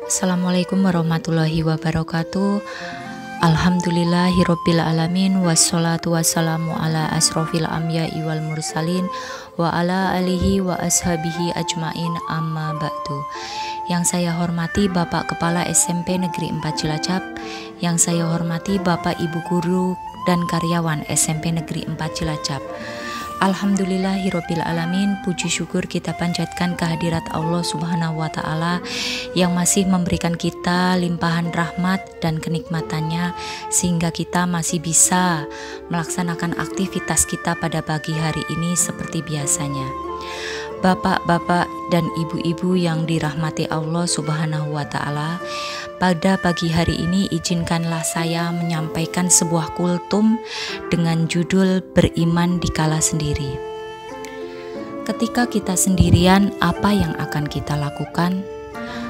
Assalamualaikum warahmatullahi wabarakatuh. Alhamdulillahirabbil alamin, wassalatu wassalamu ala asrofil anbiya'i wal mursalin wa ala alihi wa ashabihi ajmain, amma ba'du. Yang saya hormati Bapak Kepala SMP Negeri 4 Cilacap, yang saya hormati Bapak Ibu guru dan karyawan SMP Negeri 4 Cilacap. Alhamdulillahirabbil alamin, puji syukur kita panjatkan kehadirat Allah Subhanahu wa taala yang masih memberikan kita limpahan rahmat dan kenikmatannya sehingga kita masih bisa melaksanakan aktivitas kita pada pagi hari ini seperti biasanya. Bapak-bapak dan ibu-ibu yang dirahmati Allah Subhanahu wa taala, pada pagi hari ini izinkanlah saya menyampaikan sebuah kultum dengan judul Beriman Dikala Sendiri. Ketika kita sendirian, apa yang akan kita lakukan?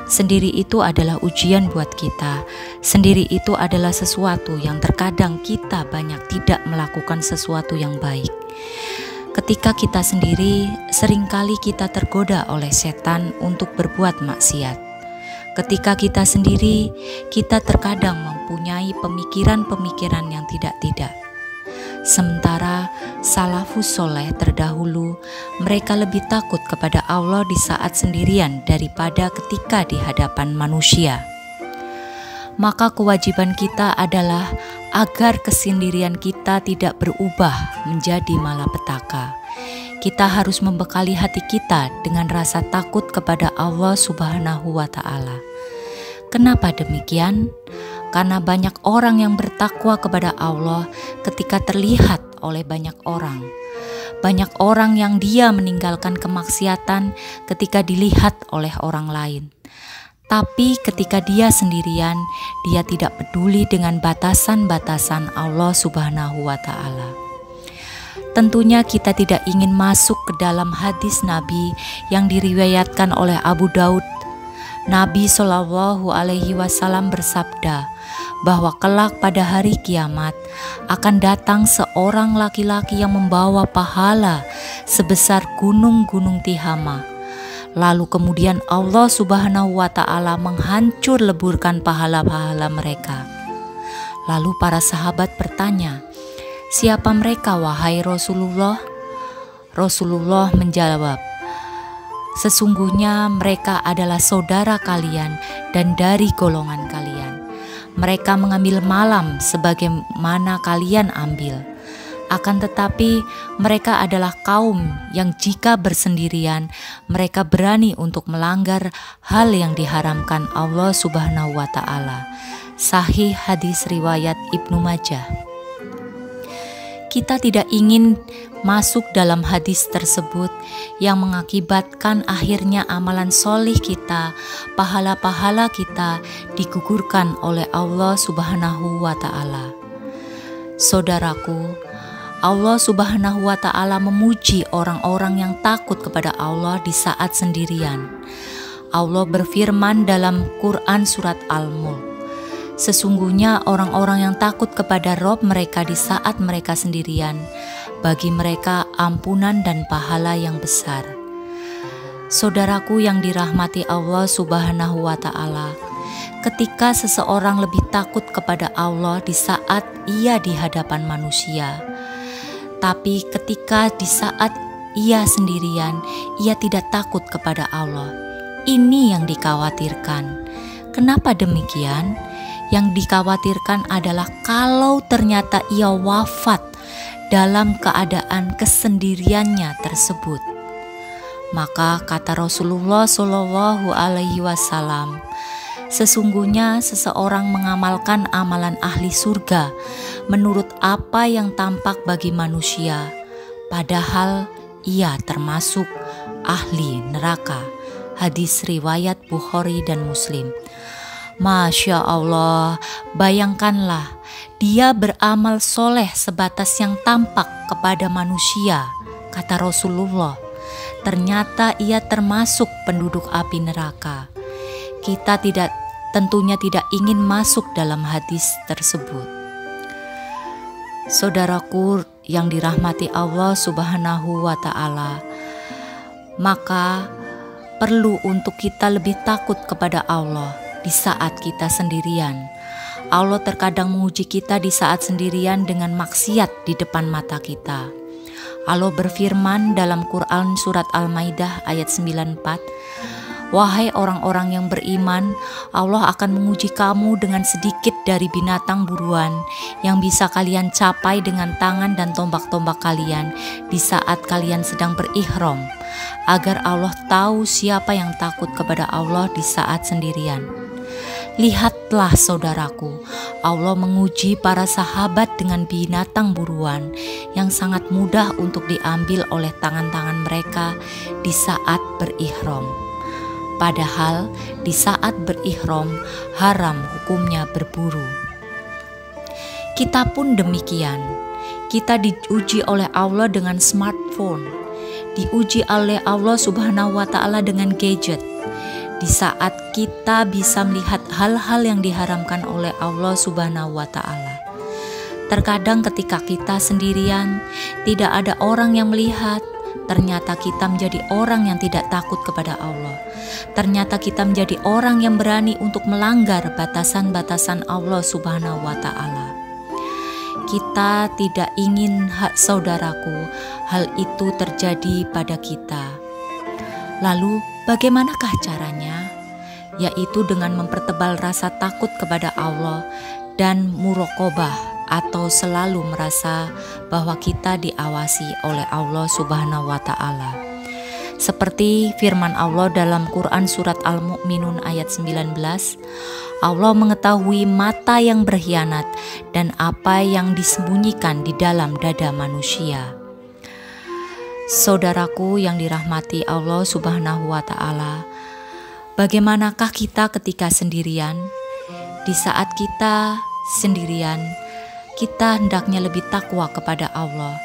Sendiri itu adalah ujian buat kita. Sendiri itu adalah sesuatu yang terkadang kita banyak tidak melakukan sesuatu yang baik. Ketika kita sendiri, seringkali kita tergoda oleh setan untuk berbuat maksiat. Ketika kita sendiri, kita terkadang mempunyai pemikiran-pemikiran yang tidak-tidak. Sementara salafus soleh terdahulu, mereka lebih takut kepada Allah di saat sendirian daripada ketika di hadapan manusia. Maka kewajiban kita adalah agar kesendirian kita tidak berubah menjadi malapetaka. Kita harus membekali hati kita dengan rasa takut kepada Allah Subhanahu wa taala. Kenapa demikian? Karena banyak orang yang bertakwa kepada Allah ketika terlihat oleh banyak orang. Banyak orang yang dia meninggalkan kemaksiatan ketika dilihat oleh orang lain. Tapi ketika dia sendirian, dia tidak peduli dengan batasan-batasan Allah Subhanahu wa taala. Tentunya kita tidak ingin masuk ke dalam hadis Nabi yang diriwayatkan oleh Abu Daud. Nabi Shallallahu alaihi wasallam bersabda bahwa kelak pada hari kiamat akan datang seorang laki-laki yang membawa pahala sebesar gunung-gunung Tihama. Lalu kemudian Allah Subhanahu wa taala menghancur leburkan pahala-pahala mereka. Lalu para sahabat bertanya, "Siapa mereka wahai Rasulullah?" Rasulullah menjawab, "Sesungguhnya mereka adalah saudara kalian dan dari golongan kalian. Mereka mengambil malam sebagaimana kalian ambil. Akan tetapi mereka adalah kaum yang jika bersendirian mereka berani untuk melanggar hal yang diharamkan Allah Subhanahu wa taala." Sahih hadis riwayat Ibnu Majah. Kita tidak ingin masuk dalam hadis tersebut yang mengakibatkan akhirnya amalan solih kita, pahala-pahala kita digugurkan oleh Allah Subhanahu wa taala. Saudaraku, Allah Subhanahu wa taala memuji orang-orang yang takut kepada Allah di saat sendirian. Allah berfirman dalam Quran surat Al-Mulk, "Sesungguhnya orang-orang yang takut kepada Rob mereka di saat mereka sendirian, bagi mereka ampunan dan pahala yang besar." Saudaraku yang dirahmati Allah Subhanahu wa taala, ketika seseorang lebih takut kepada Allah di saat ia di hadapan manusia, tapi ketika di saat ia sendirian, ia tidak takut kepada Allah. Ini yang dikhawatirkan. Kenapa demikian? Yang dikhawatirkan adalah kalau ternyata ia wafat dalam keadaan kesendiriannya tersebut. Maka kata Rasulullah Shallallahu alaihi wasallam, sesungguhnya seseorang mengamalkan amalan ahli surga menurut apa yang tampak bagi manusia, padahal ia termasuk ahli neraka. Hadis riwayat Bukhari dan Muslim. Masya Allah, bayangkanlah dia beramal soleh sebatas yang tampak kepada manusia, kata Rasulullah. Ternyata ia termasuk penduduk api neraka. Kita tentunya tidak ingin masuk dalam hadis tersebut. Saudaraku yang dirahmati Allah Subhanahu wa Ta'ala, maka perlu untuk kita lebih takut kepada Allah di saat kita sendirian. Allah terkadang menguji kita di saat sendirian dengan maksiat di depan mata kita. Allah berfirman dalam Quran surat Al-Maidah ayat 94, "Wahai orang-orang yang beriman, Allah akan menguji kamu dengan sedikit dari binatang buruan yang bisa kalian capai dengan tangan dan tombak-tombak kalian di saat kalian sedang berihram, agar Allah tahu siapa yang takut kepada Allah di saat sendirian." Lihatlah saudaraku, Allah menguji para sahabat dengan binatang buruan yang sangat mudah untuk diambil oleh tangan-tangan mereka di saat berihram. Padahal di saat berihram haram hukumnya berburu. Kita pun demikian. Kita diuji oleh Allah dengan smartphone, diuji oleh Allah Subhanahu wa Ta'ala dengan gadget. Di saat kita bisa melihat hal-hal yang diharamkan oleh Allah Subhanahu wa Ta'ala. Terkadang ketika kita sendirian, tidak ada orang yang melihat, ternyata kita menjadi orang yang tidak takut kepada Allah. Ternyata kita menjadi orang yang berani untuk melanggar batasan-batasan Allah Subhanahu wa Ta'ala. Kita tidak ingin, saudaraku, hal itu terjadi pada kita. Lalu bagaimanakah caranya? Yaitu dengan mempertebal rasa takut kepada Allah dan muraqabah, atau selalu merasa bahwa kita diawasi oleh Allah Subhanahu wa Ta'ala. Seperti firman Allah dalam Quran surat Al-Mu'minun ayat 19, Allah mengetahui mata yang berkhianat dan apa yang disembunyikan di dalam dada manusia. Saudaraku yang dirahmati Allah Subhanahu wa Ta'ala, bagaimanakah kita ketika sendirian? Di saat kita sendirian, kita hendaknya lebih takwa kepada Allah.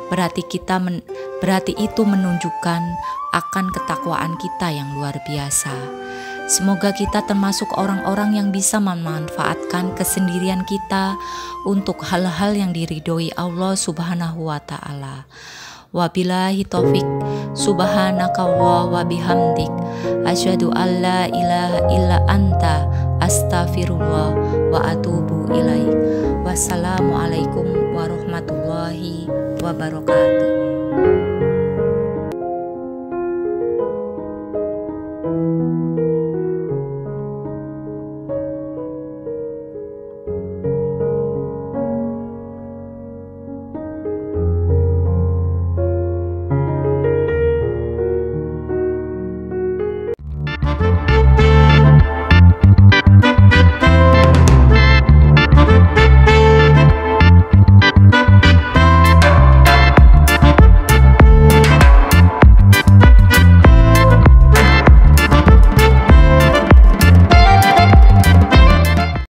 Berarti itu menunjukkan akan ketakwaan kita yang luar biasa. Semoga kita termasuk orang-orang yang bisa memanfaatkan kesendirian kita untuk hal-hal yang diridhoi Allah Subhanahu wa Ta'ala. Wabillahi taufik, subhanakallah wa bihamdik, asyhadu an la ilaha illa anta, astaghfirullah wa atubu ilaik. Wassalamualaikum warahmatullahi wabarakatuh.